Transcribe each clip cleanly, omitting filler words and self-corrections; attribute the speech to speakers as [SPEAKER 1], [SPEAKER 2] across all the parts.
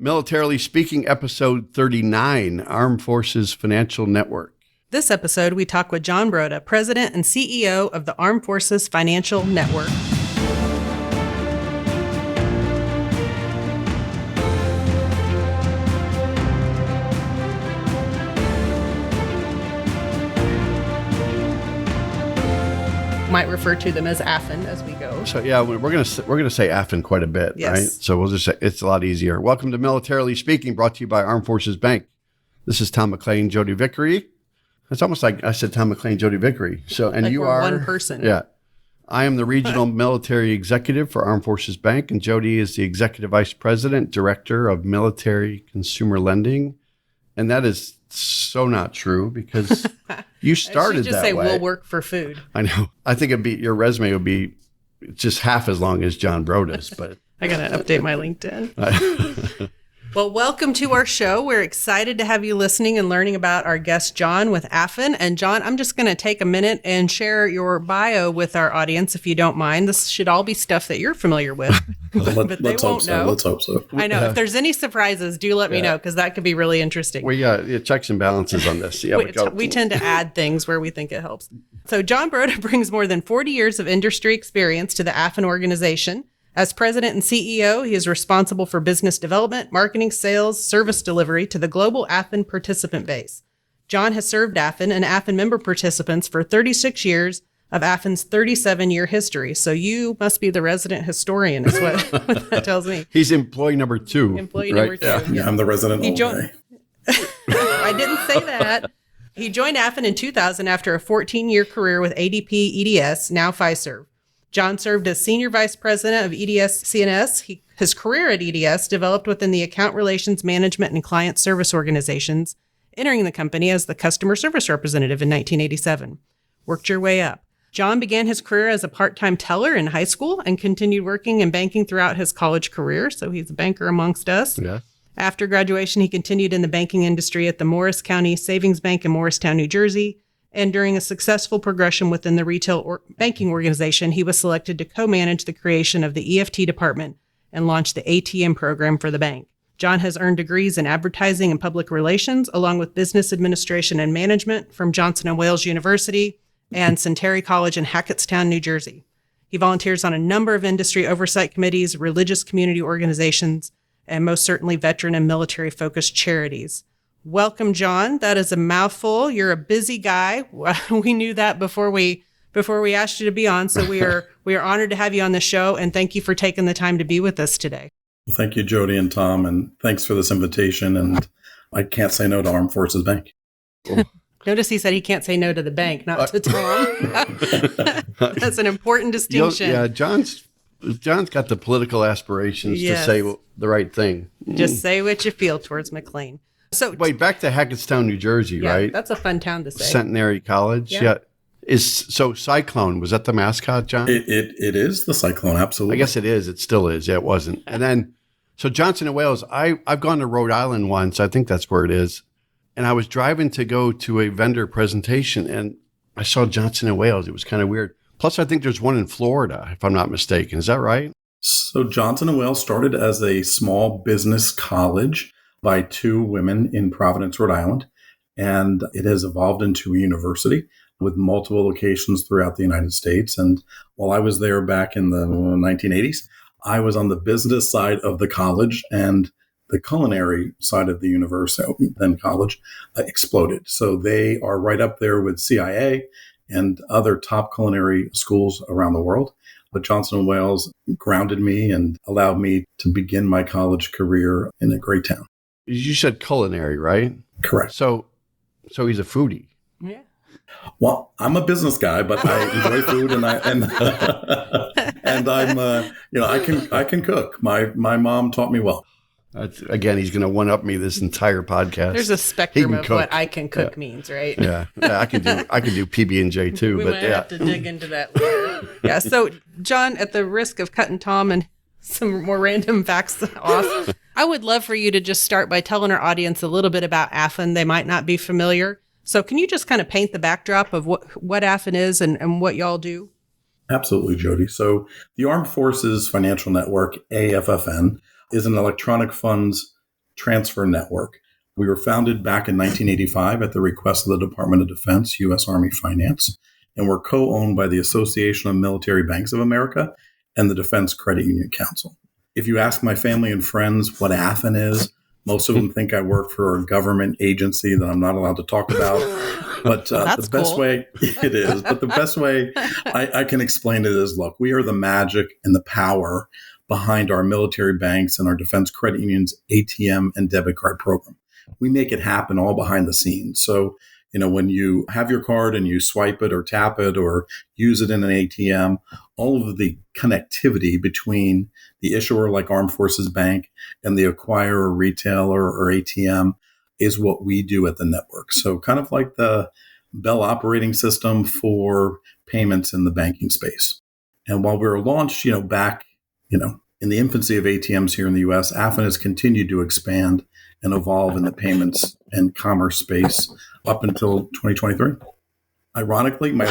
[SPEAKER 1] Militarily Speaking, episode 39, Armed Forces Financial Network.
[SPEAKER 2] This episode, we talk with John Broda, President and CEO of the Armed Forces Financial Network. Might refer to them as AFFN as we go.
[SPEAKER 1] So yeah, we're gonna say AFFN quite a bit,
[SPEAKER 2] yes.
[SPEAKER 1] Right? So we'll just say it's a lot easier. Welcome to Militarily Speaking, brought to you by Armed Forces Bank. This is Tom McLean, Jodi Vickery. It's almost like I said Tom McLean, Jodi Vickery. So and like you are
[SPEAKER 2] one person.
[SPEAKER 1] Yeah, I am the regional military executive for Armed Forces Bank, and Jodi is the executive vice president, director of military consumer lending, and that is so not true because you started
[SPEAKER 2] just
[SPEAKER 1] that
[SPEAKER 2] say
[SPEAKER 1] way.
[SPEAKER 2] We'll work for food.
[SPEAKER 1] I know. I think your resume would be just half as long as John Broda's, but
[SPEAKER 2] I got to update my LinkedIn. Well, welcome to our show. We're excited to have you listening and learning about our guest, John, with AFFN. And John, I'm just going to take a minute and share your bio with our audience, if you don't mind. This should all be stuff that you're familiar with, but they won't know.
[SPEAKER 3] Let's hope so.
[SPEAKER 2] I know. If there's any surprises, do let me know, because that could be really interesting.
[SPEAKER 1] We got checks and balances on this. Yeah,
[SPEAKER 2] we tend to add things where we think it helps. So John Broda brings more than 40 years of industry experience to the AFFN organization. As president and CEO, he is responsible for business development, marketing, sales, service delivery to the global AFFN participant base. John has served AFFN and AFFN member participants for 36 years of AFFN's 37-year history. So you must be the resident historian, is what that tells me.
[SPEAKER 1] He's employee number 2.
[SPEAKER 2] Number 2.
[SPEAKER 3] Yeah, I'm the resident old guy.
[SPEAKER 2] I didn't say that. He joined AFFN in 2000 after a 14-year career with ADP EDS, now Fiserv. John served as Senior Vice President of EDS CNS. His career at EDS developed within the account relations management and client service organizations, entering the company as the customer service representative in 1987. Worked your way up. John began his career as a part-time teller in high school and continued working in banking throughout his college career, so he's a banker amongst us.
[SPEAKER 1] Yeah.
[SPEAKER 2] After graduation, he continued in the banking industry at the Morris County Savings Bank in Morristown, New Jersey. And during a successful progression within the retail banking organization, he was selected to co-manage the creation of the EFT department and launch the ATM program for the bank. John has earned degrees in advertising and public relations, along with business administration and management from Johnson & Wales University and Centenary College in Hackettstown, New Jersey. He volunteers on a number of industry oversight committees, religious community organizations, and most certainly veteran and military-focused charities. Welcome, John. That is a mouthful. You're a busy guy. We knew that before we asked you to be on. So we are honored to have you on the show, and thank you for taking the time to be with us today.
[SPEAKER 3] Well, thank you, Jodi and Tom, and thanks for this invitation. And I can't say no to Armed Forces Bank.
[SPEAKER 2] Notice he said he can't say no to the bank, not to Tom. That's an important distinction.
[SPEAKER 1] Yeah, John's got the political aspirations to say the right thing.
[SPEAKER 2] Just say what you feel towards McLean. So
[SPEAKER 1] wait, back to Hackettstown, New Jersey, right?
[SPEAKER 2] That's a fun town to say.
[SPEAKER 1] Centenary College, yeah. So Cyclone, was that the mascot, John?
[SPEAKER 3] It is the Cyclone, absolutely.
[SPEAKER 1] I guess it is. It still is. Yeah, it wasn't. And then, so Johnson & Wales, I've gone to Rhode Island once. I think that's where it is. And I was driving to go to a vendor presentation, and I saw Johnson & Wales. It was kind of weird. Plus, I think there's one in Florida, if I'm not mistaken. Is that right?
[SPEAKER 3] So Johnson & Wales started as a small business college by 2 women in Providence, Rhode Island. And it has evolved into a university with multiple locations throughout the United States. And while I was there back in the 1980s, I was on the business side of the college, and the culinary side of the university, then college, exploded. So they are right up there with CIA and other top culinary schools around the world. But Johnson & Wales grounded me and allowed me to begin my college career in a great town.
[SPEAKER 1] You said culinary, right?
[SPEAKER 3] Correct.
[SPEAKER 1] So he's a foodie.
[SPEAKER 2] Yeah.
[SPEAKER 3] Well, I'm a business guy, but I enjoy food, and I'm I can cook. My mom taught me well.
[SPEAKER 1] Again, he's going to one-up me this entire podcast.
[SPEAKER 2] There's a spectrum of what I can cook means, right?
[SPEAKER 1] Yeah, I can do PB&J too.
[SPEAKER 2] We might have to dig into that later. Yeah. So, John, at the risk of cutting Tom and some more random facts off, I would love for you to just start by telling our audience a little bit about AFFN. They might not be familiar. So can you just kind of paint the backdrop of what AFFN is and what y'all do?
[SPEAKER 3] Absolutely, Jodi. So the Armed Forces Financial Network, AFFN, is an electronic funds transfer network. We were founded back in 1985 at the request of the Department of Defense, U.S. Army Finance, and we're co-owned by the Association of Military Banks of America and the Defense Credit Union Council. If you ask my family and friends what AFFN is, most of them think I work for a government agency that I'm not allowed to talk about. But the best way it is, but the best way I can explain it is, look, we are the magic and the power behind our military banks and our defense credit unions, ATM and debit card program. We make it happen all behind the scenes. So, when you have your card and you swipe it or tap it or use it in an ATM, all of the connectivity between the issuer like Armed Forces Bank and the acquirer, retailer, or ATM is what we do at the network. So kind of like the Bell operating system for payments in the banking space. And while we were launched, back, in the infancy of ATMs here in the U.S., AFFN has continued to expand and evolve in the payments and commerce space up until 2023. Ironically, my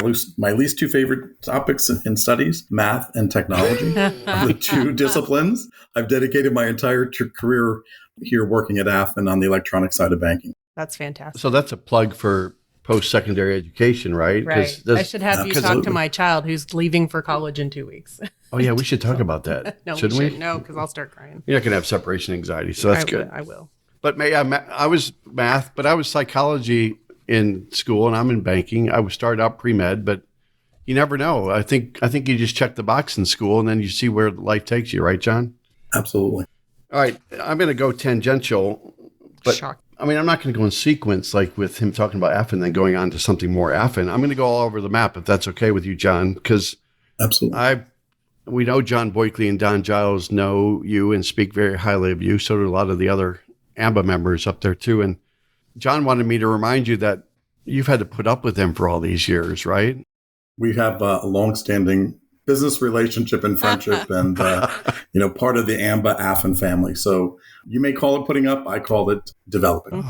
[SPEAKER 3] least two favorite topics in studies, math and technology, are the two disciplines I've dedicated my entire career here working at AFFN on the electronic side of banking.
[SPEAKER 2] That's fantastic.
[SPEAKER 1] So that's a plug for post-secondary education, right?
[SPEAKER 2] Right. I should have you talk to my child who's leaving for college in 2 weeks.
[SPEAKER 1] Oh, yeah, we should talk about that.
[SPEAKER 2] No,
[SPEAKER 1] shouldn't we?
[SPEAKER 2] No, because I'll start crying.
[SPEAKER 1] You're not going to have separation anxiety, so that's good.
[SPEAKER 2] I will.
[SPEAKER 1] But I was math, but I was psychology in school, and I'm in banking. I started out pre-med, but you never know. I think you just check the box in school, and then you see where life takes you, right, John?
[SPEAKER 3] Absolutely.
[SPEAKER 1] All right, I'm going to go tangential, but
[SPEAKER 2] Shock.
[SPEAKER 1] I'm not going to go in sequence like with him talking about AFFN and then going on to something more AFFN. I'm going to go all over the map if that's okay with you, John, because
[SPEAKER 3] absolutely.
[SPEAKER 1] We know John Boykley and Don Giles know you and speak very highly of you. So do a lot of the other AMBA members up there too. And John wanted me to remind you that you've had to put up with him for all these years, right?
[SPEAKER 3] We have a longstanding business relationship and friendship and, part of the AMBA AFFN family. So you may call it putting up. I call it developing.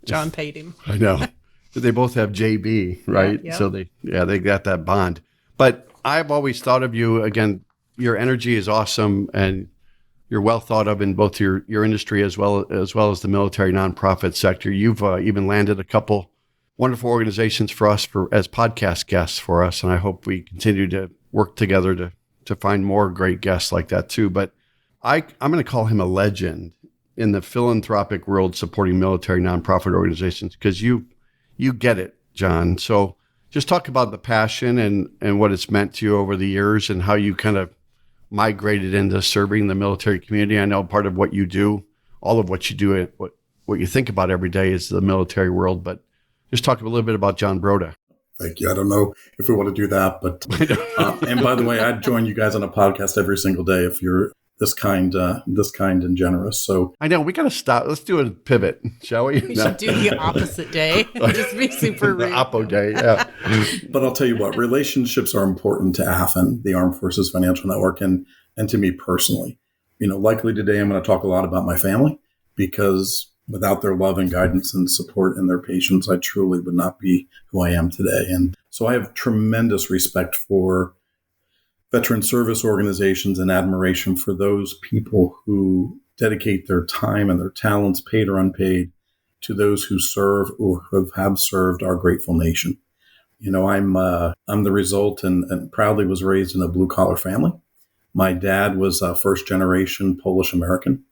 [SPEAKER 2] John paid him.
[SPEAKER 1] I know. They both have JB, right?
[SPEAKER 2] Yeah.
[SPEAKER 1] So they got that bond. But I've always thought of you, again, your energy is awesome and you're well thought of in both your industry as well as the military nonprofit sector. You've even landed a couple wonderful organizations for us as podcast guests for us. And I hope we continue to work together to find more great guests like that too. But I'm going to call him a legend in the philanthropic world supporting military nonprofit organizations because you get it, John. So just talk about the passion and what it's meant to you over the years and how you kind of migrated into serving the military community. I know part of what you do, all of what you do, what you think about every day is the military world, but just talk a little bit about John Broda.
[SPEAKER 3] Thank you. I don't know if we want to do that, but and by the way, I'd join you guys on a podcast every single day if you're this kind and generous. So
[SPEAKER 1] I know we got to stop. Let's do a pivot, shall we?
[SPEAKER 2] We should do the opposite day. Just be super rude.
[SPEAKER 1] The Oppo day, yeah.
[SPEAKER 3] But I'll tell you what, relationships are important to AFFN, the Armed Forces Financial Network, and to me personally. Likely today I'm going to talk a lot about my family because without their love and guidance and support and their patience, I truly would not be who I am today. And so I have tremendous respect for veteran service organizations and admiration for those people who dedicate their time and their talents, paid or unpaid, to those who serve or have served our grateful nation. I'm the result and proudly was raised in a blue collar family. My dad was a first generation Polish American.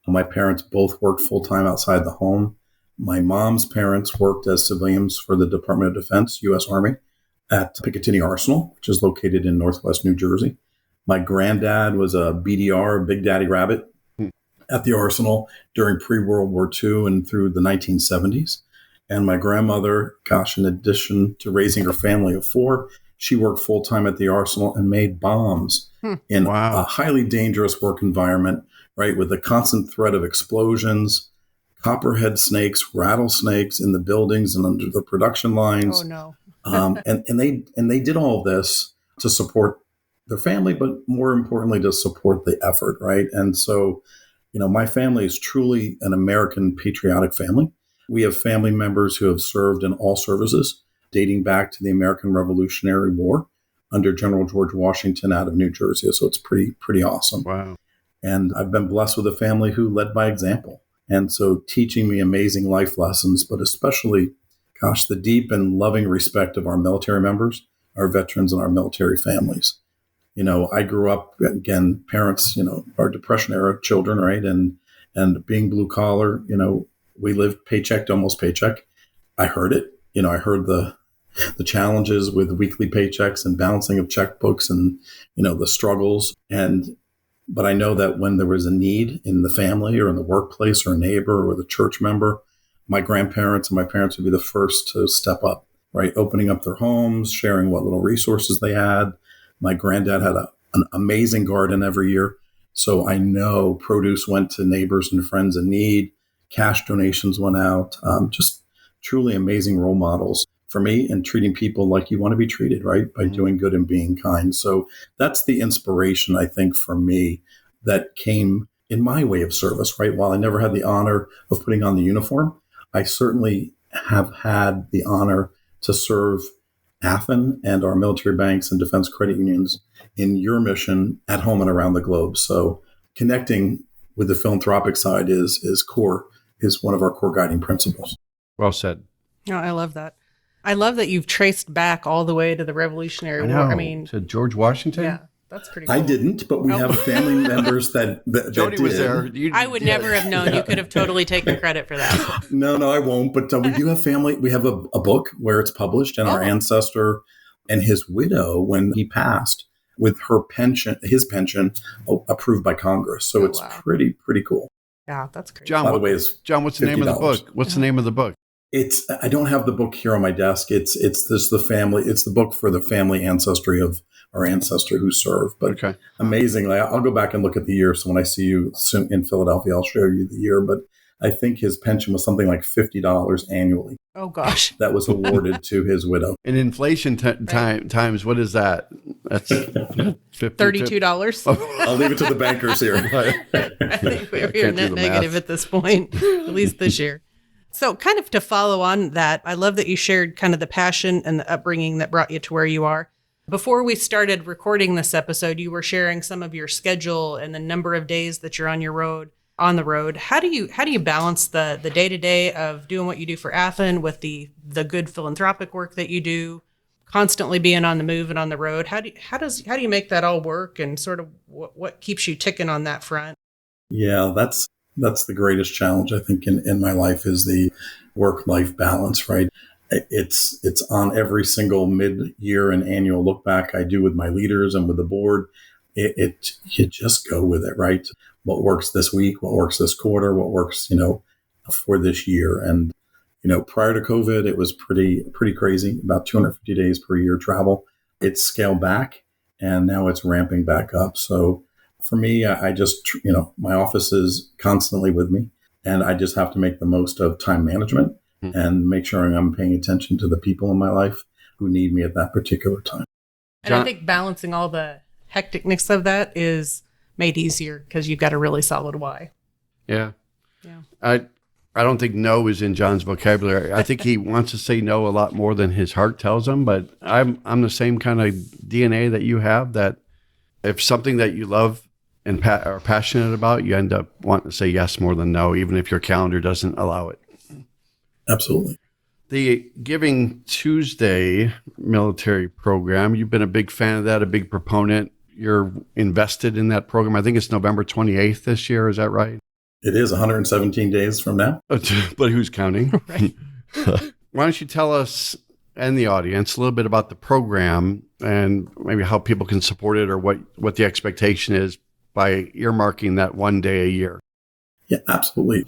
[SPEAKER 3] My parents both worked full time outside the home. My mom's parents worked as civilians for the Department of Defense, U.S. Army, at Picatinny Arsenal, which is located in Northwest New Jersey. My granddad was a BDR, Big Daddy Rabbit, at the Arsenal during pre-World War II and through the 1970s. And my grandmother, in addition to raising her family of four, she worked full-time at the Arsenal and made bombs in a highly dangerous work environment, right, with a constant threat of explosions, copperhead snakes, rattlesnakes in the buildings and under the production lines.
[SPEAKER 2] Oh, no.
[SPEAKER 3] and they did all of this to support their family, but more importantly, to support the effort, right? And so, my family is truly an American patriotic family. We have family members who have served in all services, dating back to the American Revolutionary War under General George Washington out of New Jersey. So it's pretty awesome.
[SPEAKER 1] Wow.
[SPEAKER 3] And I've been blessed with a family who led by example. And so teaching me amazing life lessons, but especially, gosh, the deep and loving respect of our military members, our veterans, and our military families. I grew up, again, parents, are Depression era children, right? And being blue collar, we lived paycheck to almost paycheck. I heard it. I heard the challenges with weekly paychecks and balancing of checkbooks and, the struggles. But I know that when there was a need in the family or in the workplace or a neighbor or the church member, my grandparents and my parents would be the first to step up, right? Opening up their homes, sharing what little resources they had. My granddad had an amazing garden every year. So I know produce went to neighbors and friends in need. Cash donations went out. Just truly amazing role models for me, and treating people like you want to be treated, right? By doing good and being kind. So that's the inspiration, I think, for me that came in my way of service, right? While I never had the honor of putting on the uniform, I certainly have had the honor to serve AFFN and our military banks and defense credit unions in your mission at home and around the globe. So connecting with the philanthropic side is one of our core guiding principles.
[SPEAKER 1] Well said.
[SPEAKER 2] Oh, I love that. I love that you've traced back all the way to the Revolutionary War. I mean,
[SPEAKER 1] to George Washington.
[SPEAKER 2] yeah, that's pretty cool.
[SPEAKER 3] I didn't, but we have family members that
[SPEAKER 1] Jodi
[SPEAKER 3] did.
[SPEAKER 1] was there.
[SPEAKER 2] I would never have known. You could have totally taken credit for that.
[SPEAKER 3] No, I won't. But we do have family. We have a book where it's published, and our ancestor and his widow, when he passed, with his pension approved by Congress. So it's pretty cool.
[SPEAKER 2] Yeah, that's great.
[SPEAKER 1] John,
[SPEAKER 3] By the way, it's
[SPEAKER 1] John, what's the name of the book? What's the name of the book?
[SPEAKER 3] I don't have the book here on my desk. It's just the family. It's the book for the family ancestry of our ancestor who served. But amazingly, I'll go back and look at the year. So when I see you soon in Philadelphia, I'll show you the year. But I think his pension was something like $50 annually.
[SPEAKER 2] Oh, gosh.
[SPEAKER 3] That was awarded to his widow.
[SPEAKER 1] In inflation times, what is that? That's
[SPEAKER 2] $32.
[SPEAKER 3] I'll leave it to the bankers here.
[SPEAKER 2] I think we're net negative at this point, at least this year. So kind of to follow on that, I love that you shared kind of the passion and the upbringing that brought you to where you are. Before we started recording this episode, you were sharing some of your schedule and the number of days that you're on the road. How do you balance the day-to-day of doing what you do for AFFN with the good philanthropic work that you do, constantly being on the move and on the road? How do you make that all work, and sort of what keeps you ticking on that front?
[SPEAKER 3] Yeah, that's the greatest challenge, I think, in my life, is the work-life balance, right? It's on every single mid-year and annual look back I do with my leaders and with the board. You just go with it, right? What works this week, what works this quarter, what works, for this year. And, prior to COVID, it was pretty crazy, about 250 days per year travel. It's scaled back, and now it's ramping back up. So for me, I just, my office is constantly with me, and I just have to make the most of time management and make sure I'm paying attention to the people in my life who need me at that particular time.
[SPEAKER 2] And I think balancing all the hecticness of that is made easier because you've got a really solid why.
[SPEAKER 1] Yeah. I don't think no is in John's vocabulary. I think he wants to say no a lot more than his heart tells him, but I'm the same kind of DNA that you have, that if something that you love and are passionate about, you end up wanting to say yes more than no, even if your calendar doesn't allow it.
[SPEAKER 3] Absolutely.
[SPEAKER 1] The Giving Tuesday military program, you've been a big fan of that, a big proponent. You're invested in that program. I think it's November 28th this year. Is that right?
[SPEAKER 3] It is 117 days from now.
[SPEAKER 1] But who's counting? Right. Why don't you tell us and the audience a little bit about the program and maybe how people can support it, or what the expectation is by earmarking that one day a year?
[SPEAKER 3] Yeah, absolutely.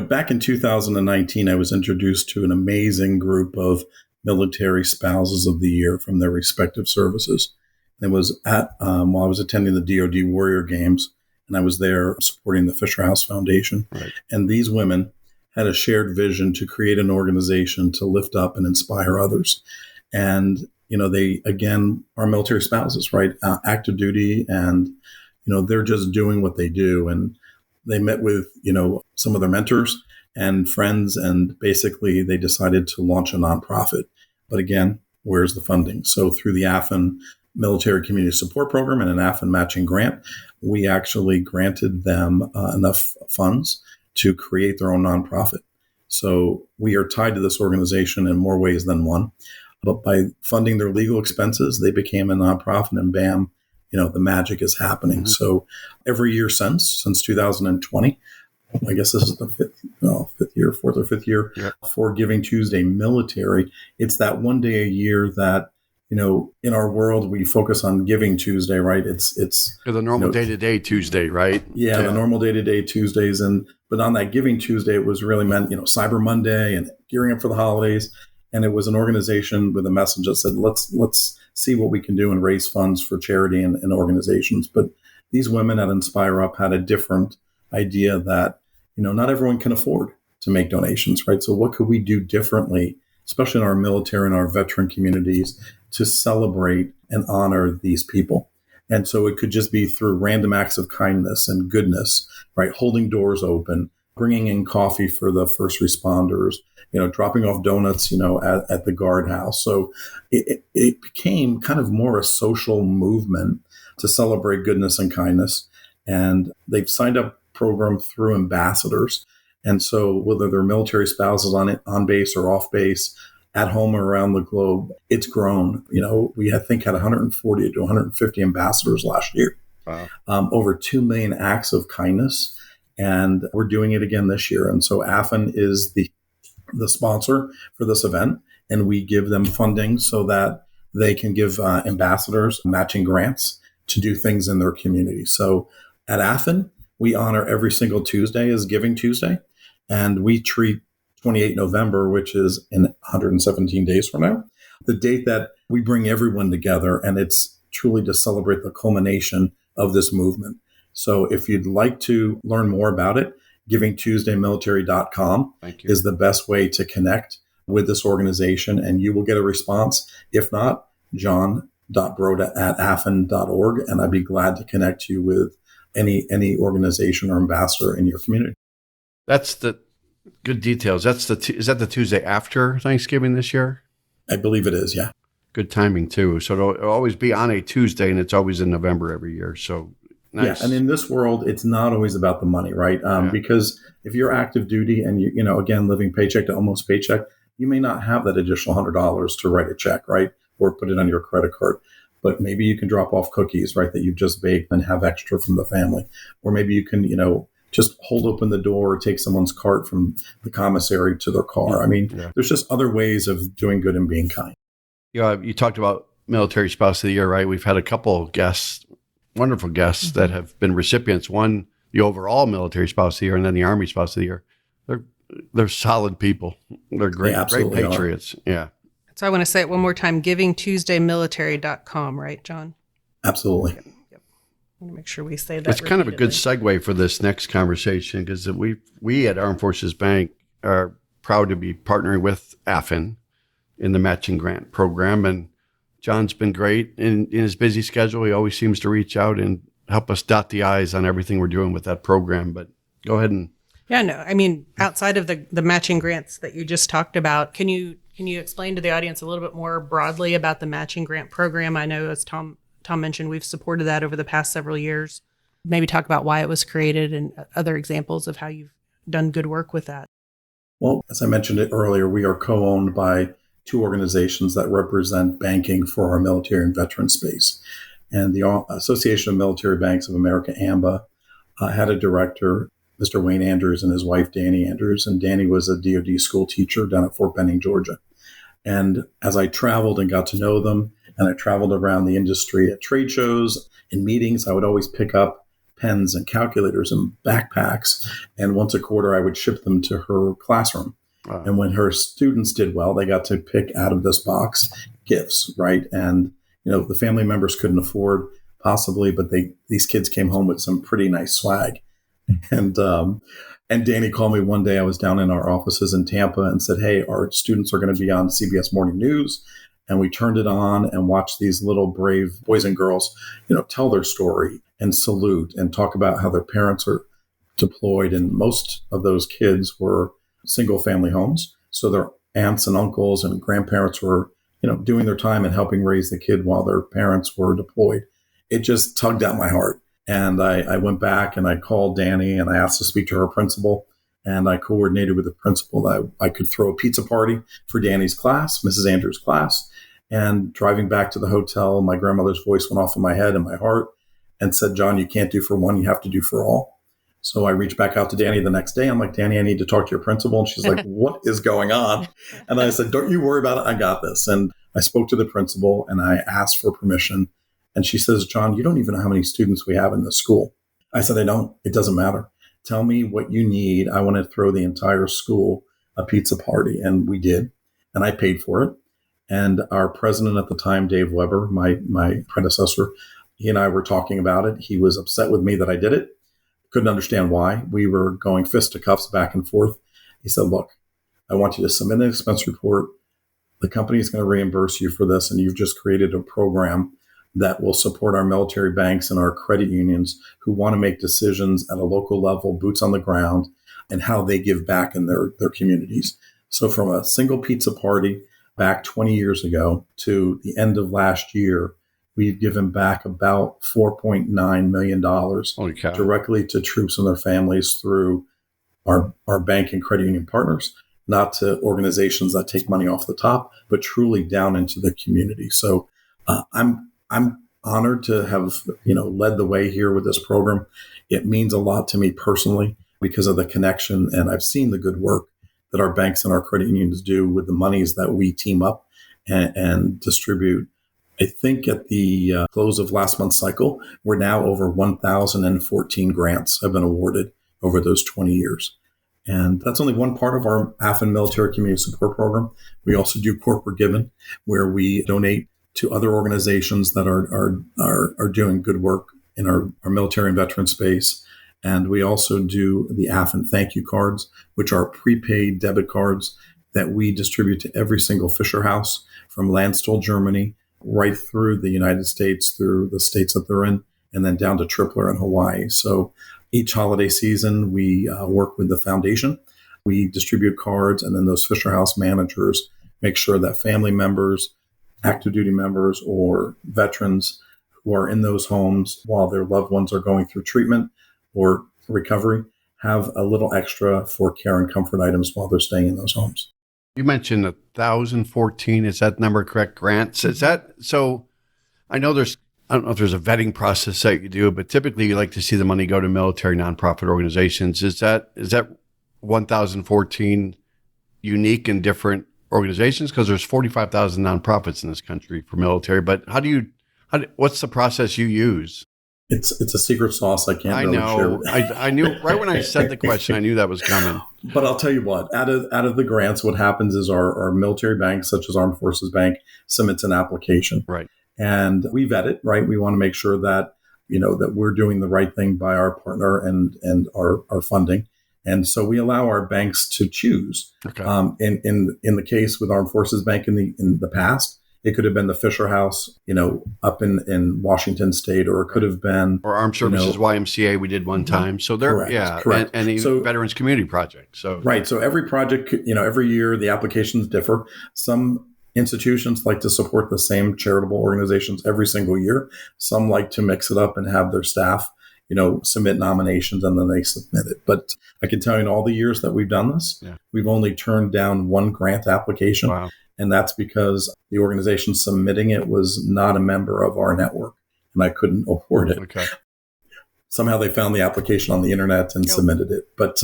[SPEAKER 3] Back in 2019, I was introduced to an amazing group of military spouses of the year from their respective services. It was while I was attending the DoD Warrior Games, and I was there supporting the Fisher House Foundation. Right. And these women had a shared vision to create an organization to lift up and inspire others. And, they, again, are military spouses, right? Active duty, and, they're just doing what they do. And they met with, some of their mentors and friends, and basically they decided to launch a nonprofit. But again, where's the funding? So through the AFFN Military Community Support Program and an AFFN matching grant, we actually granted them enough funds to create their own nonprofit. So we are tied to this organization in more ways than one. But by funding their legal expenses, they became a nonprofit, and bam, the magic is happening.
[SPEAKER 1] Mm-hmm.
[SPEAKER 3] So every year since 2020, I guess this is the fourth or fifth year for Giving Tuesday Military. It's that one day a year that, in our world, we focus on Giving Tuesday, right? It's
[SPEAKER 1] the normal day-to-day Tuesday, right?
[SPEAKER 3] Yeah, the normal day-to-day Tuesdays. But on that Giving Tuesday, it was really meant, Cyber Monday and gearing up for the holidays. And it was an organization with a message that said, let's see what we can do and raise funds for charity and organizations. But these women at Inspire Up had a different idea that, not everyone can afford to make donations, right? So what could we do differently, especially in our military and our veteran communities, to celebrate and honor these people? And so it could just be through random acts of kindness and goodness, right? Holding doors open, bringing in coffee for the first responders, dropping off donuts, at the guardhouse. So it became kind of more a social movement to celebrate goodness and kindness. And they've signed up program through ambassadors. And so whether they're military spouses on base or off base, at home or around the globe, it's grown. We I think had 140 to 150 ambassadors last year.
[SPEAKER 1] Wow.
[SPEAKER 3] Over 2 million acts of kindness. And we're doing it again this year. And so AFFN is the sponsor for this event, and we give them funding so that they can give ambassadors matching grants to do things in their community. So at AFFN, we honor every single Tuesday as Giving Tuesday, and we treat 28 November, which is in 117 days from now, the date that we bring everyone together, and it's truly to celebrate the culmination of this movement. So if you'd like to learn more about it, givingtuesdaymilitary.com is the best way to connect with this organization, and you will get a response. If not, john.broda@affn.org, and I'd be glad to connect you with any organization or ambassador in your community.
[SPEAKER 1] That's the good details. Is that the Tuesday after Thanksgiving this year?
[SPEAKER 3] I believe it is, yeah.
[SPEAKER 1] Good timing, too. So it'll always be on a Tuesday, and it's always in November every year. So nice.
[SPEAKER 3] Yeah, and in this world, it's not always about the money, right? Because if you're active duty and you again, living paycheck to almost paycheck, you may not have that additional $100 to write a check, right? Or put it on your credit card. But maybe you can drop off cookies, right, that you've just baked and have extra from the family. Or maybe you can, just hold open the door or take someone's cart from the commissary to their car. I mean, there's just other ways of doing good and being kind.
[SPEAKER 1] You talked about Military Spouse of the Year, right? We've had a couple of guests, wonderful guests that have been recipients. One, the overall Military Spouse of the Year, and then the Army Spouse of the Year. They're solid people. They're great patriots.
[SPEAKER 2] Are. Yeah. So I want to say it one more time, givingtuesdaymilitary.com, right, John?
[SPEAKER 3] Absolutely.
[SPEAKER 2] Yep. I want to make sure we say that.
[SPEAKER 1] It's kind of a good segue for this next conversation, because we at Armed Forces Bank are proud to be partnering with AFFN in the matching grant program. And John's been great in his busy schedule. He always seems to reach out and help us dot the I's on everything we're doing with that program. But go ahead and.
[SPEAKER 2] Yeah, no, I mean, outside of the matching grants that you just talked about, can you explain to the audience a little bit more broadly about the matching grant program? I know, as Tom mentioned, we've supported that over the past several years. Maybe talk about why it was created and other examples of how you've done good work with that.
[SPEAKER 3] Well, as I mentioned it earlier, we are co-owned by two organizations that represent banking for our military and veteran space. And the Association of Military Banks of America, AMBA, had a director, Mr. Wayne Andrews, and his wife, Danny Andrews. And Danny was a DoD school teacher down at Fort Benning, Georgia. And as I traveled and got to know them, and I traveled around the industry at trade shows and meetings, I would always pick up pens and calculators and backpacks. And once a quarter, I would ship them to her classroom. Wow. And when her students did well, they got to pick out of this box gifts, right? And, the family members couldn't afford possibly, but these kids came home with some pretty nice swag. And Danny called me one day. I was down in our offices in Tampa and said, hey, our students are going to be on CBS Morning News. And we turned it on and watched these little brave boys and girls, tell their story and salute and talk about how their parents are deployed. And most of those kids were single family homes. So their aunts and uncles and grandparents were, doing their time and helping raise the kid while their parents were deployed. It just tugged at my heart. And I went back and I called Danny and I asked to speak to her principal. And I coordinated with the principal that I could throw a pizza party for Danny's class, Mrs. Andrews' class. And driving back to the hotel, my grandmother's voice went off in my head and my heart and said, John, you can't do for one, you have to do for all. So I reached back out to Danny the next day. I'm like, Danny, I need to talk to your principal. And she's like, what is going on? And I said, don't you worry about it. I got this. And I spoke to the principal and I asked for permission. And she says, John, you don't even know how many students we have in the school. I said, I don't. It doesn't matter. Tell me what you need. I want to throw the entire school a pizza party. And we did. And I paid for it. And our president at the time, Dave Weber, my predecessor, he and I were talking about it. He was upset with me that I did it. Couldn't understand why. We were going fisticuffs back and forth. He said, look, I want you to submit an expense report. The company is going to reimburse you for this. And you've just created a program that will support our military banks and our credit unions who want to make decisions at a local level, boots on the ground, and how they give back in their communities. So from a single pizza party back 20 years ago to the end of last year, we've given back about $4.9 million directly to troops and their families through our bank and credit union partners, not to organizations that take money off the top, but truly down into the community. So I'm honored to have led the way here with this program. It means a lot to me personally because of the connection, and I've seen the good work that our banks and our credit unions do with the monies that we team up and distribute. I think at the close of last month's cycle, we're now over 1,014 grants have been awarded over those 20 years. And that's only one part of our AFFN military community support program. We also do corporate giving, where we donate to other organizations that are doing good work in our military and veteran space. And we also do the AFFN thank you cards, which are prepaid debit cards that we distribute to every single Fisher House from Landstuhl, Germany, right through the United States, through the states that they're in, and then down to Tripler in Hawaii. So each holiday season, we work with the foundation. We distribute cards, and then those Fisher House managers make sure that family members, active duty members, or veterans who are in those homes while their loved ones are going through treatment or recovery have a little extra for care and comfort items while they're staying in those homes.
[SPEAKER 1] You mentioned 1,014. Is that number correct? Grants? Is that so? I know I don't know if there's a vetting process that you do, but typically you like to see the money go to military nonprofit organizations. Is that 1,014 unique and different organizations? Because there's 45,000 nonprofits in this country for military. But what's the process you use?
[SPEAKER 3] It's a secret sauce I can't really share.
[SPEAKER 1] I knew right when I said the question, I knew that was coming.
[SPEAKER 3] But I'll tell you what, out of the grants, what happens is our military banks, such as Armed Forces Bank, submits an application.
[SPEAKER 1] Right.
[SPEAKER 3] And we vet it, right? We want to make sure that, that we're doing the right thing by our partner and our funding. And so we allow our banks to choose.
[SPEAKER 1] Okay.
[SPEAKER 3] In the case with Armed Forces Bank in the past, it could have been the Fisher House, up in Washington State, or it could have been
[SPEAKER 1] or Armed Services YMCA. We did one time, so they're
[SPEAKER 3] correct.
[SPEAKER 1] And the Veterans Community Project. So
[SPEAKER 3] right, so every project, every year the applications differ. Some institutions like to support the same charitable organizations every single year. Some like to mix it up and have their staff, submit nominations and then they submit it. But I can tell you in all the years that we've done this, we've only turned down one grant application.
[SPEAKER 1] Wow.
[SPEAKER 3] And that's because the organization submitting it was not a member of our network and I couldn't afford it.
[SPEAKER 1] Okay.
[SPEAKER 3] Somehow they found the application on the internet and submitted it. But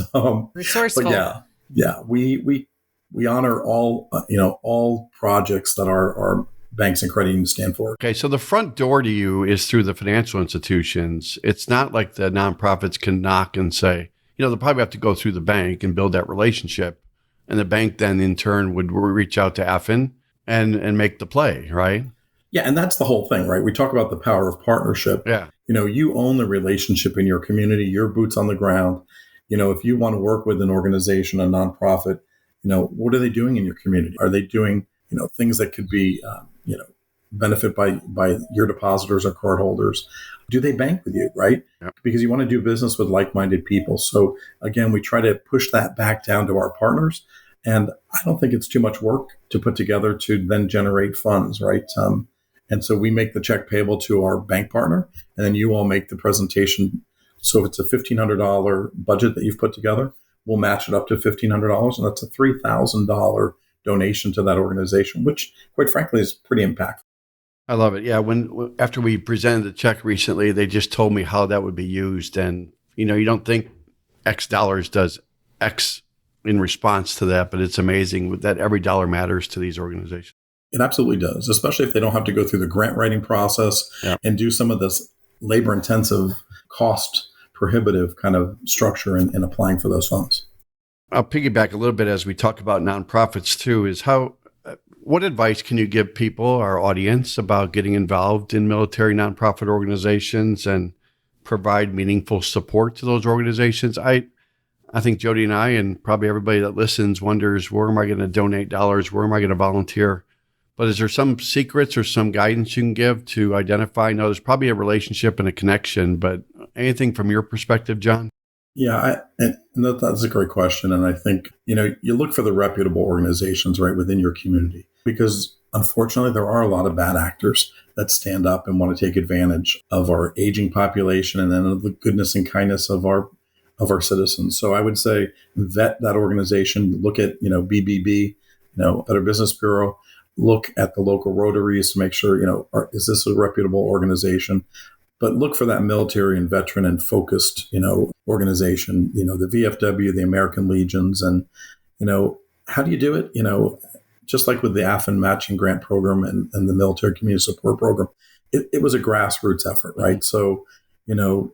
[SPEAKER 2] resourceful.
[SPEAKER 3] But we honor all projects that our banks and credit unions stand for.
[SPEAKER 1] Okay, so the front door to you is through the financial institutions. It's not like the nonprofits can knock and say, they'll probably have to go through the bank and build that relationship. And the bank then in turn would reach out to AFFN and make the play, right?
[SPEAKER 3] Yeah, and that's the whole thing, right? We talk about the power of partnership.
[SPEAKER 1] Yeah.
[SPEAKER 3] You own the relationship in your community, your boots on the ground. If you want to work with an organization, a nonprofit, what are they doing in your community? Are they doing, things that could be, benefit by your depositors or cardholders? Do they bank with you, right?
[SPEAKER 1] Yep.
[SPEAKER 3] Because you want to do business with like-minded people. So again, we try to push that back down to our partners. And I don't think it's too much work to put together to then generate funds, right? And so we make the check payable to our bank partner, and then you all make the presentation. So if it's a $1,500 budget that you've put together, we'll match it up to $1,500, and that's a $3,000 donation to that organization, which, quite frankly, is pretty impactful.
[SPEAKER 1] I love it. Yeah. After we presented the check recently, they just told me how that would be used. And, you don't think X dollars does X in response to that, but it's amazing that every dollar matters to these organizations.
[SPEAKER 3] It absolutely does, especially if they don't have to go through the grant writing process and do some of this labor-intensive, cost-prohibitive kind of structure in applying for those funds.
[SPEAKER 1] I'll piggyback a little bit as we talk about nonprofits too, is what advice can you give people, our audience, about getting involved in military nonprofit organizations and provide meaningful support to those organizations? I think Jodi and I, and probably everybody that listens, wonders, where am I going to donate dollars? Where am I going to volunteer? But is there some secrets or some guidance you can give to identify? No, there's probably a relationship and a connection, but anything from your perspective, John?
[SPEAKER 3] Yeah, that's a great question. And I think, you look for the reputable organizations right within your community, because unfortunately, there are a lot of bad actors that stand up and want to take advantage of our aging population and then of the goodness and kindness of our citizens. So I would say vet that organization, look at, BBB, Better Business Bureau, look at the local Rotaries to make sure, is this a reputable organization? But look for that military and veteran and focused, organization, the VFW, the American Legions. And, how do you do it? Just like with the AFFN matching grant program and the military community support program, it was a grassroots effort, right? So,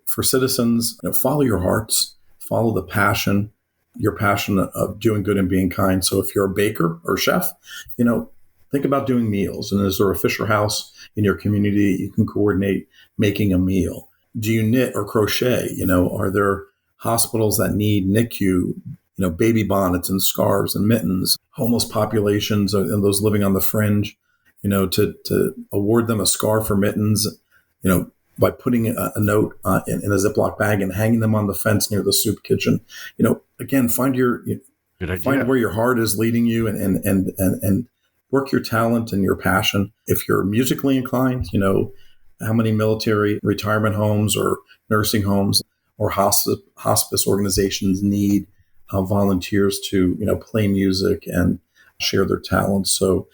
[SPEAKER 3] for citizens, follow your hearts, follow the passion, your passion of doing good and being kind. So if you're a baker or chef, think about doing meals. And is there a Fisher House in your community that you can coordinate making a meal? Do you knit or crochet? Are there hospitals that need NICU, baby bonnets and scarves and mittens, homeless populations and those living on the fringe, to award them a scarf or mittens, by putting a note in a Ziploc bag and hanging them on the fence near the soup kitchen. Again, find where your heart is leading you and work your talent and your passion. If you're musically inclined, how many military retirement homes or nursing homes or hospice organizations need volunteers to, play music and share their talents. So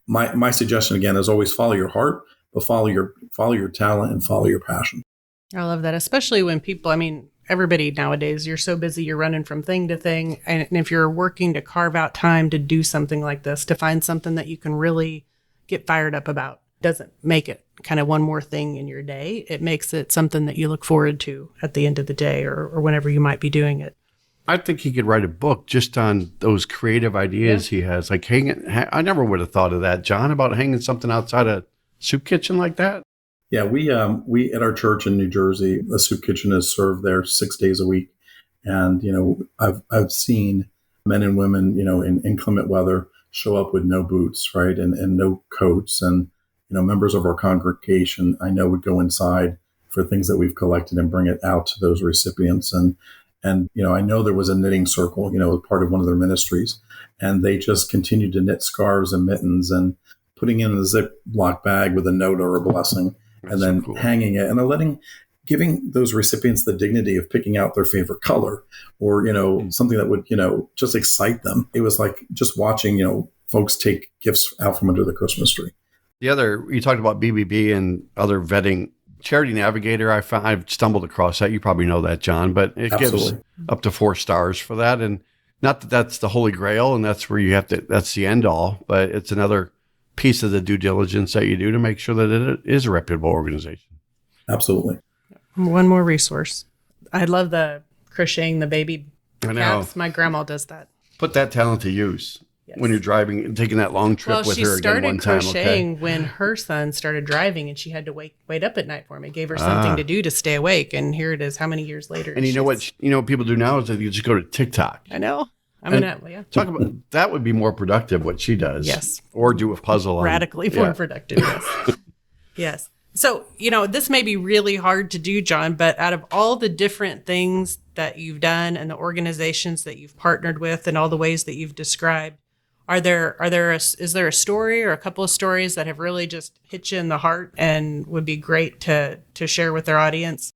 [SPEAKER 3] my suggestion again is always follow your heart, but follow your talent and follow your passion.
[SPEAKER 2] I love that, especially when people, everybody nowadays, you're so busy, you're running from thing to thing. And if you're working to carve out time to do something like this, to find something that you can really get fired up about, doesn't make it kind of one more thing in your day. It makes it something that you look forward to at the end of the day or whenever you might be doing it.
[SPEAKER 1] I think he could write a book just on those creative ideas he has. Like I never would have thought of that, John, about hanging something outside a soup kitchen like that.
[SPEAKER 3] Yeah, we at our church in New Jersey, a soup kitchen is served there 6 days a week. And, I've seen men and women, in inclement weather show up with no boots, right? And no coats. And, members of our congregation, I know, would go inside for things that we've collected and bring it out to those recipients. And I know there was a knitting circle, part of one of their ministries, and they just continued to knit scarves and mittens and putting in a Ziploc bag with a note or a blessing. That's and then so cool. Hanging it and giving those recipients the dignity of picking out their favorite color or, something that would, just excite them. It was like just watching, folks take gifts out from under the Christmas tree.
[SPEAKER 1] You talked about BBB and other vetting. Charity Navigator, I've stumbled across that. You probably know that, John, but it
[SPEAKER 3] Absolutely.
[SPEAKER 1] Gives up to 4 stars for that. And not that that's the holy grail and that's where that's the end all, but it's another piece of the due diligence that you do to make sure that it is a reputable organization.
[SPEAKER 3] Absolutely.
[SPEAKER 2] One more resource. I love the crocheting the baby
[SPEAKER 1] I know.
[SPEAKER 2] caps. My grandma does that.
[SPEAKER 1] Put that talent to use when you're driving and taking that long trip with her again one time.
[SPEAKER 2] She started crocheting when her son started driving and she had to wait up at night for him. It gave her something to do to stay awake. And here it is, how many years later?
[SPEAKER 1] And what people do now is that you just go to TikTok.
[SPEAKER 2] I know.
[SPEAKER 1] Talk about that would be more productive what she does.
[SPEAKER 2] Yes.
[SPEAKER 1] Or do a puzzle.
[SPEAKER 2] Radically more productive. Yes. Yes. So, this may be really hard to do, John, but out of all the different things that you've done and the organizations that you've partnered with and all the ways that you've described, is there a story or a couple of stories that have really just hit you in the heart and would be great to share with our audience?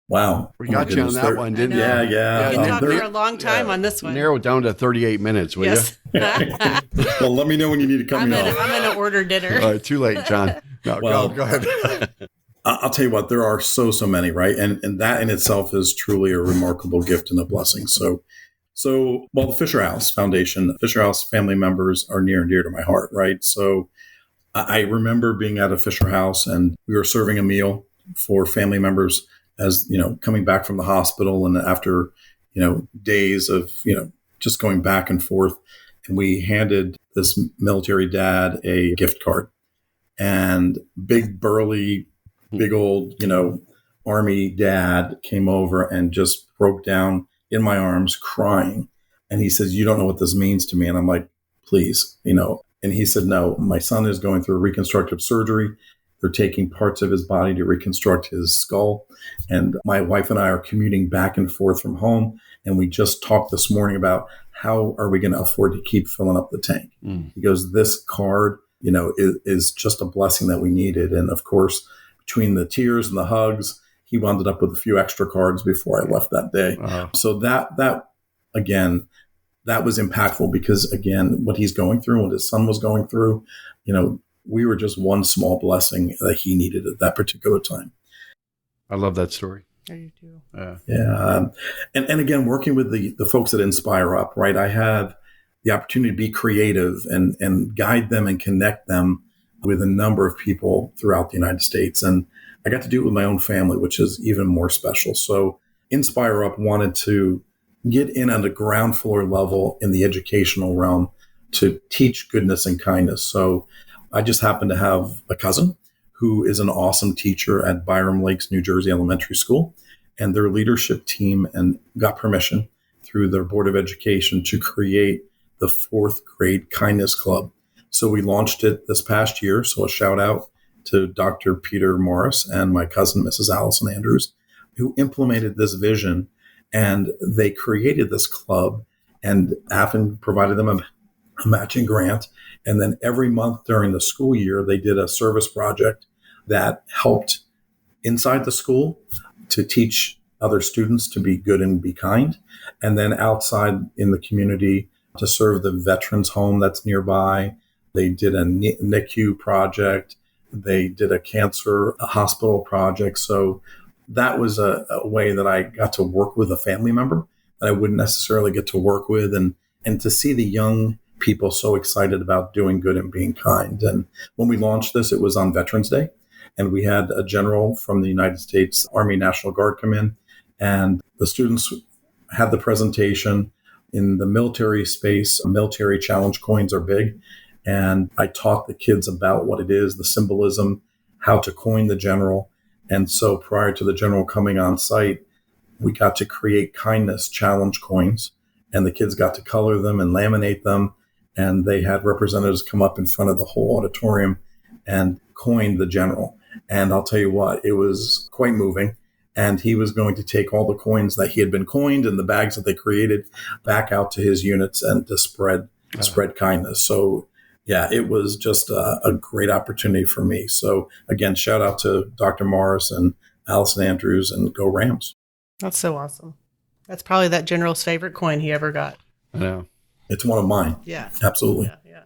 [SPEAKER 3] Wow.
[SPEAKER 1] We
[SPEAKER 3] Oh my
[SPEAKER 1] got you on
[SPEAKER 3] goodness.
[SPEAKER 1] that one, didn't you?
[SPEAKER 3] Yeah,
[SPEAKER 2] We can talk
[SPEAKER 3] there-
[SPEAKER 2] for a long time on this one.
[SPEAKER 1] Narrow it down to 38 minutes, will
[SPEAKER 2] Yes.
[SPEAKER 3] Well, let me know when you need to cut
[SPEAKER 2] I'm
[SPEAKER 3] me off.
[SPEAKER 2] gonna order dinner.
[SPEAKER 1] you? All right, too late, John. No,
[SPEAKER 3] Well,
[SPEAKER 1] go ahead.
[SPEAKER 3] I'll tell you what, there are so many, right? And that in itself is truly a remarkable gift and a blessing. So, well, the Fisher House Foundation, Fisher House family members are near and dear to my heart, right? So I remember being at a Fisher House and we were serving a meal for family members as, coming back from the hospital and after, days of, just going back and forth. And we handed this military dad a gift card, and big burly, big old, Army dad came over and just broke down in my arms crying. And he says, "You don't know what this means to me." And I'm like, "Please, And he said, "No, my son is going through reconstructive surgery. They're taking parts of his body to reconstruct his skull. And my wife and I are commuting back and forth from home. And we just talked this morning about how are we going to afford to keep filling up the tank?" He goes, "This card, is just a blessing that we needed." And of course, between the tears and the hugs, he wound up with a few extra cards before I left that day.
[SPEAKER 1] Wow.
[SPEAKER 3] So that again, that was impactful because, again, what he's going through, what his son was going through, we were just one small blessing that he needed at that particular time.
[SPEAKER 1] I love that story.
[SPEAKER 2] I do too.
[SPEAKER 3] Yeah. And again, working with the folks that Inspire Up, right? I have the opportunity to be creative and guide them and connect them with a number of people throughout the United States. And I got to do it with my own family, which is even more special. So Inspire Up wanted to get in on the ground floor level in the educational realm to teach goodness and kindness. So I just happen to have a cousin who is an awesome teacher at Byram Lakes, New Jersey Elementary School, and their leadership team and got permission through their Board of Education to create the 4th grade kindness club. So we launched it this past year. So a shout out to Dr. Peter Morris and my cousin, Mrs. Allison Andrews, who implemented this vision. And they created this club, and AFFN provided them a matching grant. And then every month during the school year, they did a service project that helped inside the school to teach other students to be good and be kind. And then outside in the community to serve the veterans home that's nearby. They did a NICU project. They did a cancer hospital project. So that was a way that I got to work with a family member that I wouldn't necessarily get to work with, and to see the young people so excited about doing good and being kind. And when we launched this, it was on Veterans Day, and we had a general from the United States Army National Guard come in, and the students had the presentation. In the military space, military challenge coins are big, and I taught the kids about what it is, the symbolism, how to coin the general. And so prior to the general coming on site, we got to create kindness challenge coins, and the kids got to color them and laminate them. And they had representatives come up in front of the whole auditorium and coin the general. And I'll tell you what, it was quite moving. And he was going to take all the coins that he had been coined and the bags that they created back out to his units and to spread kindness. So yeah, it was just a great opportunity for me. So again, shout out to Dr. Morris and Allison Andrews, and go Rams.
[SPEAKER 2] That's so awesome. That's probably that general's favorite coin he ever got.
[SPEAKER 1] I know.
[SPEAKER 3] It's one of mine.
[SPEAKER 2] Yeah.
[SPEAKER 3] Absolutely.
[SPEAKER 2] Yeah.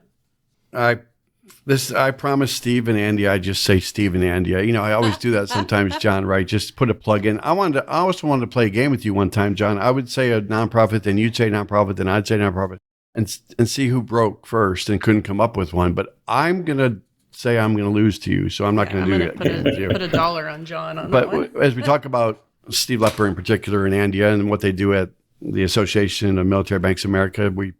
[SPEAKER 1] I promised Steve and Andy, I just say Steve and Andy. I always do that sometimes, John, right? Just put a plug in. I also wanted to play a game with you one time, John. I would say a nonprofit, then you'd say nonprofit, then I'd say nonprofit, and see who broke first and couldn't come up with one. But I'm going to say I'm going to lose to you, so I'm not going to do that game with you.
[SPEAKER 2] Put $1 on John on
[SPEAKER 1] but
[SPEAKER 2] that one.
[SPEAKER 1] As we talk about Steve Lepper in particular and Andy and what they do at the Association of Military Banks of America, we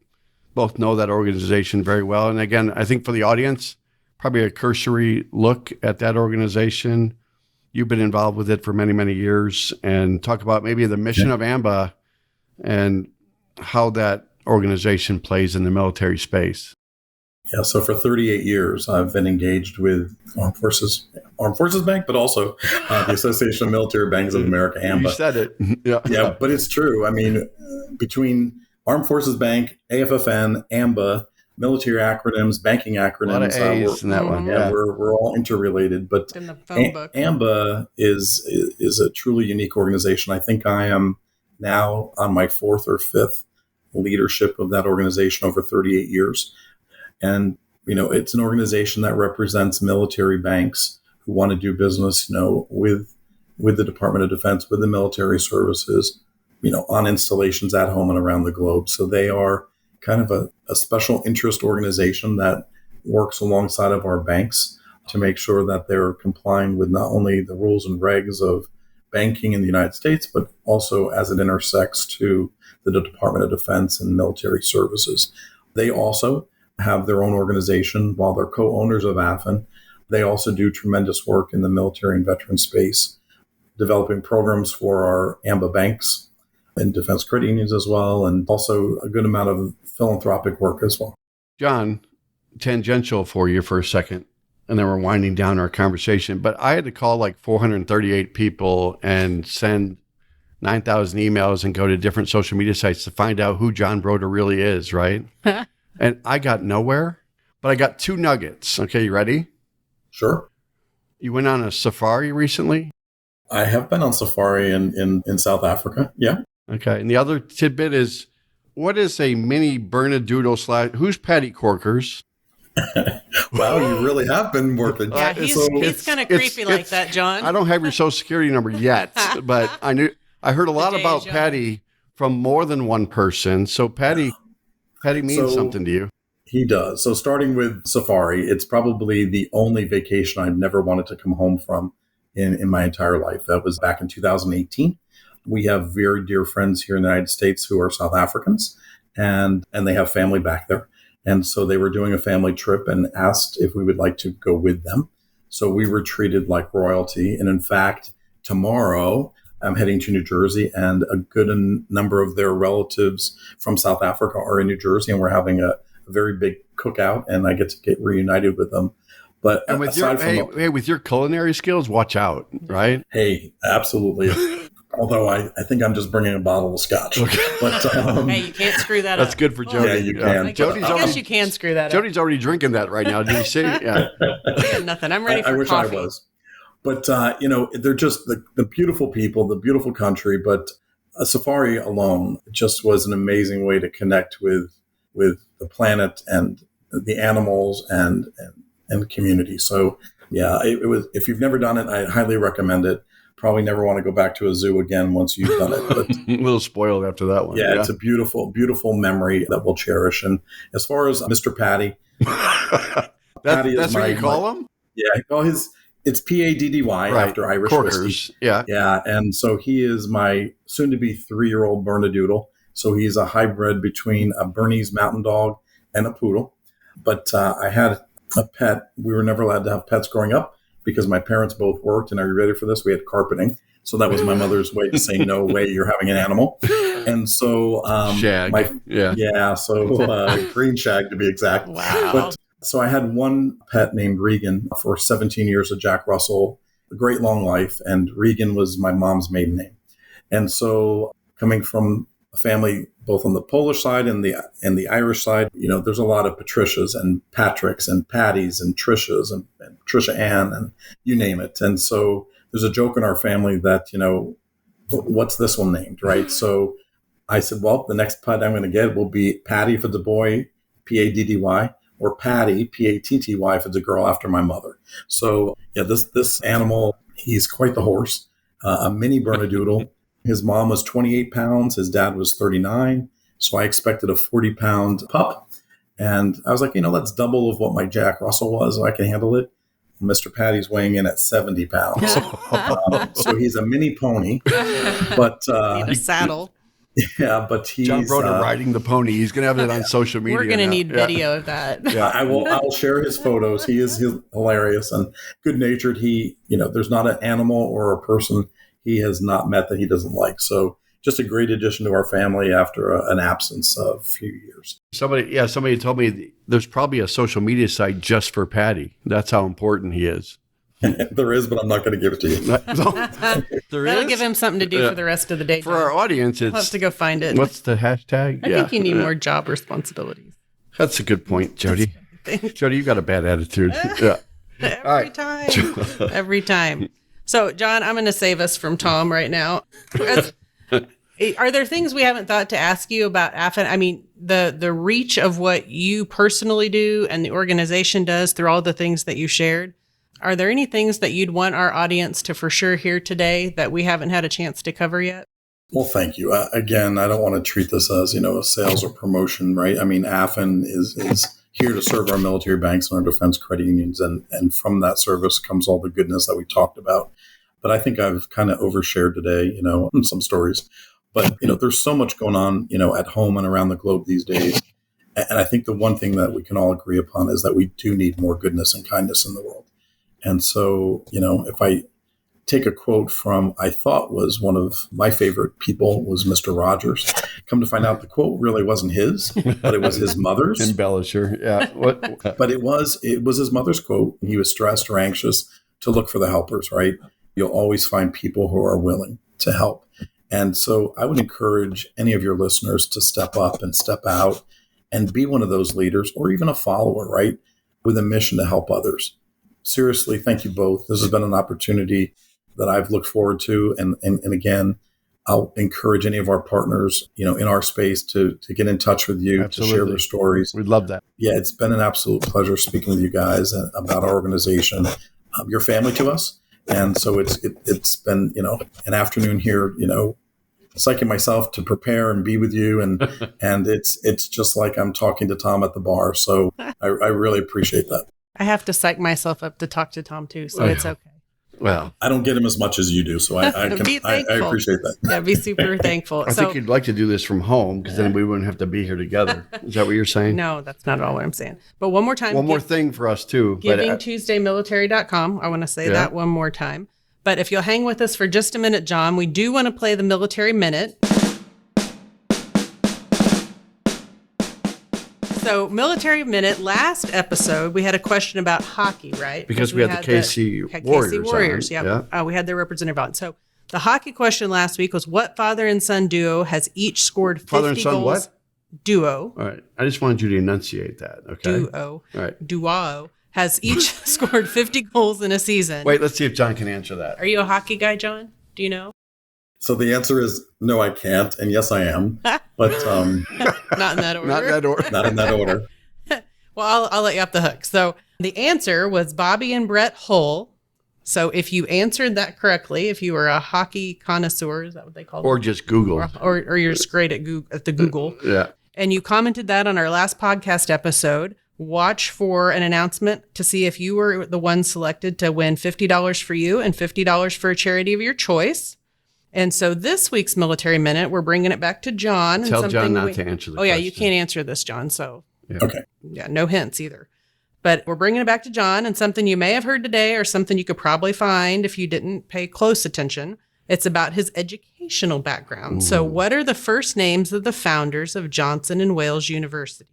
[SPEAKER 1] both know that organization very well. And again, I think for the audience, probably a cursory look at that organization. You've been involved with it for many, many years, and talk about maybe the mission of AMBA and how that organization plays in the military space.
[SPEAKER 3] Yeah, so for 38 years, I've been engaged with Armed Forces Bank, but also the Association of Military Banks of America, AMBA.
[SPEAKER 1] You said it.
[SPEAKER 3] Yeah, but it's true. I mean, between Armed Forces Bank, AFFN, AMBA, military acronyms, banking acronyms.
[SPEAKER 1] A lot of A's in that one.
[SPEAKER 3] Yeah, we're all interrelated. But
[SPEAKER 2] In the phone book.
[SPEAKER 3] AMBA is a truly unique organization. I think I am now on my 4th or 5th leadership of that organization over 38 years. And, it's an organization that represents military banks who want to do business, with the Department of Defense, with the military services, on installations at home and around the globe. So they are kind of a special interest organization that works alongside of our banks to make sure that they're complying with not only the rules and regs of banking in the United States, but also as it intersects to the Department of Defense and military services. They also have their own organization. While they're co-owners of AFFN, they also do tremendous work in the military and veteran space, developing programs for our AMBA banks and defense credit unions as well, and also a good amount of philanthropic work as well.
[SPEAKER 1] John, tangential for you for a second, and then we're winding down our conversation, but I had to call like 438 people and send 9,000 emails and go to different social media sites to find out who John Broda really is, right? And I got nowhere, but I got 2 nuggets. Okay, you ready?
[SPEAKER 3] Sure.
[SPEAKER 1] You went on a safari recently?
[SPEAKER 3] I have been on safari in South Africa. Yeah.
[SPEAKER 1] Okay. And the other tidbit is, what is a mini Bernedoodle / who's Patty Corkers?
[SPEAKER 3] Wow, you really have been working.
[SPEAKER 2] Yeah, he's kind of creepy like that, John.
[SPEAKER 1] I don't have your social security number yet, but I heard a lot about Patty from more than one person. So Patty means something to you.
[SPEAKER 3] He does. So starting with safari, it's probably the only vacation I've never wanted to come home from in my entire life. That was back in 2018. We have very dear friends here in the United States who are South Africans, and they have family back there. And so they were doing a family trip and asked if we would like to go with them. So we were treated like royalty. And in fact, tomorrow I'm heading to New Jersey, and a good number of their relatives from South Africa are in New Jersey, and we're having a very big cookout, and I get to get reunited with them. But
[SPEAKER 1] and with with your culinary skills, watch out, right?
[SPEAKER 3] Hey, absolutely. Although I think I'm just bringing a bottle of scotch. Okay. But
[SPEAKER 2] hey, you can't screw that up.
[SPEAKER 1] That's good for Jodi.
[SPEAKER 3] Yeah, you can.
[SPEAKER 2] I guess you can screw that up.
[SPEAKER 1] Jodi's already drinking that right now. Did you see? Yeah.
[SPEAKER 2] Nothing. I'm ready for
[SPEAKER 3] I wish
[SPEAKER 2] coffee.
[SPEAKER 3] I was. But, they're just the beautiful people, the beautiful country. But a safari alone just was an amazing way to connect with the planet and the animals and community. So, yeah, it was. If you've never done it, I highly recommend it. Probably never want to go back to a zoo again once you've done it. But
[SPEAKER 1] a little spoiled after that one.
[SPEAKER 3] Yeah, it's a beautiful, beautiful memory that we'll cherish. And as far as Mr. Patty,
[SPEAKER 1] that's what you call him?
[SPEAKER 3] Yeah. Well, it's Paddy after Irish
[SPEAKER 1] Corkers.
[SPEAKER 3] whiskey.
[SPEAKER 1] Yeah.
[SPEAKER 3] Yeah. And so he is my soon-to-be 3-year-old Bernedoodle. So he's a hybrid between a Bernese Mountain Dog and a Poodle. But I had a pet. We were never allowed to have pets growing up because my parents both worked. And are you ready for this? We had carpeting. So that was my mother's way to say, no way, you're having an animal. And so,
[SPEAKER 1] shag.
[SPEAKER 3] Green shag to be exact.
[SPEAKER 2] Wow.
[SPEAKER 3] But so I had one pet named Regan for 17 years, a Jack Russell, a great long life. And Regan was my mom's maiden name. And so coming from a family, both on the Polish side and the Irish side, there's a lot of Patricias and Patricks and Pattys and Trishas and Trisha Ann and you name it. And so there's a joke in our family that, what's this one named, right? So I said, well, the next pet I'm going to get will be Patty if it's a boy, Paddy, or Patty, Patty if it's a girl after my mother. So yeah, this animal, he's quite the horse, a mini Bernedoodle. His mom was 28 pounds. His dad was 39. So I expected a 40-pound pup. And I was like, let's double of what my Jack Russell was. So I can handle it. Mr. Patty's weighing in at 70 pounds. So he's a mini pony. But
[SPEAKER 2] need a saddle.
[SPEAKER 3] Yeah, but he's
[SPEAKER 1] John Broda riding the pony. He's going to have it on social media.
[SPEAKER 2] We're going to need video of that.
[SPEAKER 3] Yeah, I'll share his photos. He is hilarious and good-natured. There's not an animal or a person he has not met that he doesn't like. So just a great addition to our family after an absence of a few years.
[SPEAKER 1] Somebody told me there's probably a social media site just for Patty. That's how important he is.
[SPEAKER 3] There is, but I'm not going to give it to you.
[SPEAKER 2] That'll give him something to do for the rest of the day.
[SPEAKER 1] For our audience,
[SPEAKER 2] I'll have to go find it.
[SPEAKER 1] What's the hashtag?
[SPEAKER 2] I think you need more job responsibilities.
[SPEAKER 1] That's a good point, Jodi. Jodi, you got a bad attitude. Yeah.
[SPEAKER 2] Every time. So, John, I'm going to save us from Tom right now. Are there things we haven't thought to ask you about AFFN? I mean, the reach of what you personally do and the organization does through all the things that you shared. Are there any things that you'd want our audience to for sure hear today that we haven't had a chance to cover yet?
[SPEAKER 3] Well, thank you. Again, I don't want to treat this as, a sales or promotion, right? I mean, AFFN is here to serve our military banks and our defense credit unions. And from that service comes all the goodness that we talked about. But I think I've kind of overshared today, some stories. But, there's so much going on, at home and around the globe these days. And I think the one thing that we can all agree upon is that we do need more goodness and kindness in the world. And so, if I take a quote from, I thought was one of my favorite people was Mr. Rogers. Come to find out the quote really wasn't his, but it was his mother's.
[SPEAKER 1] Embellisher, yeah.
[SPEAKER 3] But it was his mother's quote. He was stressed or anxious to look for the helpers, right? You'll always find people who are willing to help. And so I would encourage any of your listeners to step up and step out and be one of those leaders or even a follower, right? With a mission to help others. Seriously, thank you both. This has been an opportunity that I've looked forward to. And again, I'll encourage any of our partners, in our space to get in touch with you,
[SPEAKER 1] Absolutely.
[SPEAKER 3] To share their stories.
[SPEAKER 1] We'd love that.
[SPEAKER 3] Yeah, it's been an absolute pleasure speaking with you guys about our organization. You're family to us. And so it's been, an afternoon here, psyching myself to prepare and be with you. And it's just like I'm talking to Tom at the bar. So I really appreciate that.
[SPEAKER 2] I have to psych myself up to talk to Tom too, so it's okay.
[SPEAKER 1] Well,
[SPEAKER 3] I don't get him as much as you do, so I appreciate that.
[SPEAKER 2] Yeah, be super thankful.
[SPEAKER 1] I think you'd like to do this from home because then we wouldn't have to be here together. Is that what you're saying?
[SPEAKER 2] No, that's not at all what I'm saying. But one more time.
[SPEAKER 1] One more thing for us too.
[SPEAKER 2] GivingTuesdayMilitary.com. I want to say that one more time. But if you'll hang with us for just a minute, John, we do want to play the Military Minute. So, Military Minute, last episode, we had a question about hockey, right?
[SPEAKER 1] Because we had the KC Warriors.
[SPEAKER 2] Yeah. We had their representative on. So, the hockey question last week was, what father and son duo has each scored 50
[SPEAKER 1] father and son
[SPEAKER 2] goals?
[SPEAKER 1] What?
[SPEAKER 2] Duo.
[SPEAKER 1] All right. I just wanted you to enunciate that, okay?
[SPEAKER 2] Duo.
[SPEAKER 1] All right.
[SPEAKER 2] Duo has each scored 50 goals in a season.
[SPEAKER 1] Wait, let's see if John can answer that.
[SPEAKER 2] Are you a hockey guy, John? Do you know?
[SPEAKER 3] So the answer is no, I can't. And yes, I am. But
[SPEAKER 2] not in that order.
[SPEAKER 1] Not in that order.
[SPEAKER 3] Not in that order.
[SPEAKER 2] Well, I'll let you off the hook. So the answer was Bobby and Brett Hull. So if you answered that correctly, if you were a hockey connoisseur, is that what they call it?
[SPEAKER 1] Or just Google.
[SPEAKER 2] Or you're just great at the Google.
[SPEAKER 1] Yeah.
[SPEAKER 2] And you commented that on our last podcast episode. Watch for an announcement to see if you were the one selected to win $50 for you and $50 for a charity of your choice. And so this week's Military Minute, we're bringing it back to John.
[SPEAKER 1] Tell John not to answer the question.
[SPEAKER 2] Oh, yeah, you can't answer this, John. So,
[SPEAKER 1] yeah.
[SPEAKER 3] Okay.
[SPEAKER 2] Yeah, no hints either. But we're bringing it back to John, and something you may have heard today or something you could probably find if you didn't pay close attention. It's about his educational background. Ooh. So what are the first names of the founders of Johnson & Wales University?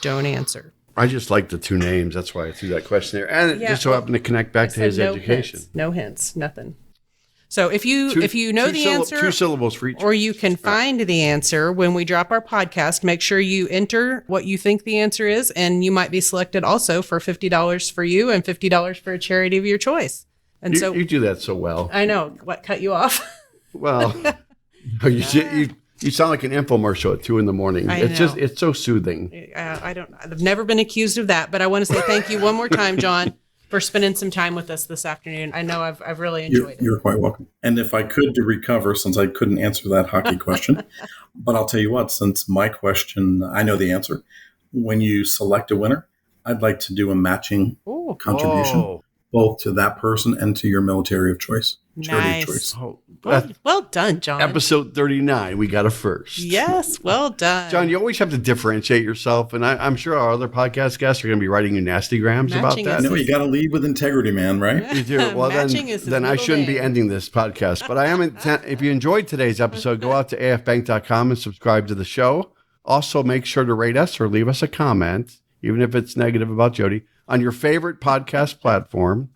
[SPEAKER 2] Don't answer.
[SPEAKER 1] I just like the two names. That's why I threw that question there. And it just so happened to connect back to his education.
[SPEAKER 2] No hints, nothing. So if you know the answer,
[SPEAKER 1] 2 syllables for each,
[SPEAKER 2] or you can find the answer when we drop our podcast, make sure you enter what you think the answer is, and you might be selected also for $50 for you and $50 for a charity of your choice. And
[SPEAKER 1] you do that so well.
[SPEAKER 2] I know. What, cut you off?
[SPEAKER 1] Well, you sound like an infomercial at 2 a.m. It's so soothing.
[SPEAKER 2] I've never been accused of that, but I want to say thank you one more time, John, for spending some time with us this afternoon. I know I've really enjoyed it.
[SPEAKER 3] You're quite welcome. And if I could to recover, since I couldn't answer that hockey question, but I'll tell you what, since my question, I know the answer. When you select a winner, I'd like to do a matching contribution, both to that person and to your military of choice. Charity of choice.
[SPEAKER 1] Oh,
[SPEAKER 2] well done, John.
[SPEAKER 1] Episode 39, we got a first.
[SPEAKER 2] Yes, well done.
[SPEAKER 1] John, you always have to differentiate yourself, and I'm sure our other podcast guests are going to be writing you nasty grams about that.
[SPEAKER 3] No, you got to lead with integrity, man, right?
[SPEAKER 1] You do. Well, then I shouldn't be ending this podcast. But I am if you enjoyed today's episode, go out to affbank.com and subscribe to the show. Also, make sure to rate us or leave us a comment, even if it's negative about Jodi, on your favorite podcast platform,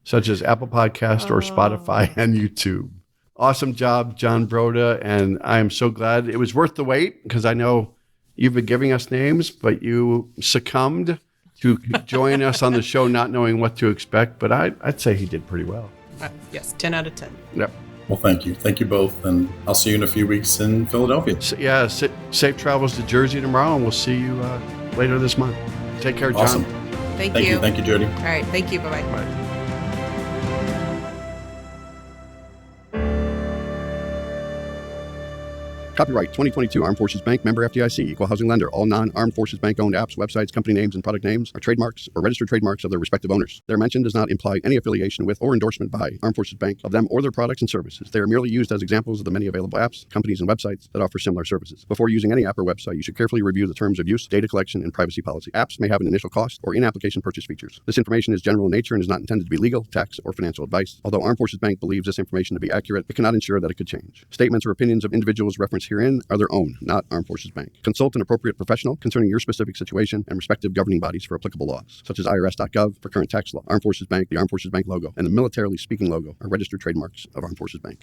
[SPEAKER 1] such as Apple Podcast or Spotify and YouTube. Awesome job, John Broda, and I am so glad it was worth the wait because I know You've been giving us names, but you succumbed to join us on the show not knowing what to expect. But I'd say he did pretty well.
[SPEAKER 2] Yes, 10 out of 10.
[SPEAKER 1] Yep.
[SPEAKER 3] Well, thank you. Thank you both. And I'll see you in a few weeks in Philadelphia.
[SPEAKER 1] So, yeah, safe travels to Jersey tomorrow, and we'll see you later this month. Take care, John.
[SPEAKER 3] Awesome.
[SPEAKER 2] Thank you.
[SPEAKER 3] Thank you, Jodi.
[SPEAKER 2] All right. Thank you. Bye-bye.
[SPEAKER 1] Bye.
[SPEAKER 4] Copyright 2022 Armed Forces Bank, member FDIC, equal housing lender. All non-Armed Forces Bank owned apps, websites, company names, and product names are trademarks or registered trademarks of their respective owners. Their mention does not imply any affiliation with or endorsement by Armed Forces Bank of them or their products and services. They are merely used as examples of the many available apps, companies, and websites that offer similar services. Before using any app or website, you should carefully review the terms of use, data collection, and privacy policy. Apps may have an initial cost or in-application purchase features. This information is general in nature and is not intended to be legal, tax, or financial advice. Although Armed Forces Bank believes this information to be accurate, it cannot ensure that it could change. Statements or opinions of individuals referenced herein are their own, not Armed Forces Bank. Consult an appropriate professional concerning your specific situation and respective governing bodies for applicable laws, such as IRS.gov for current tax law. Armed Forces Bank, the Armed Forces Bank logo, and the Militarily Speaking logo are registered trademarks of Armed Forces Bank.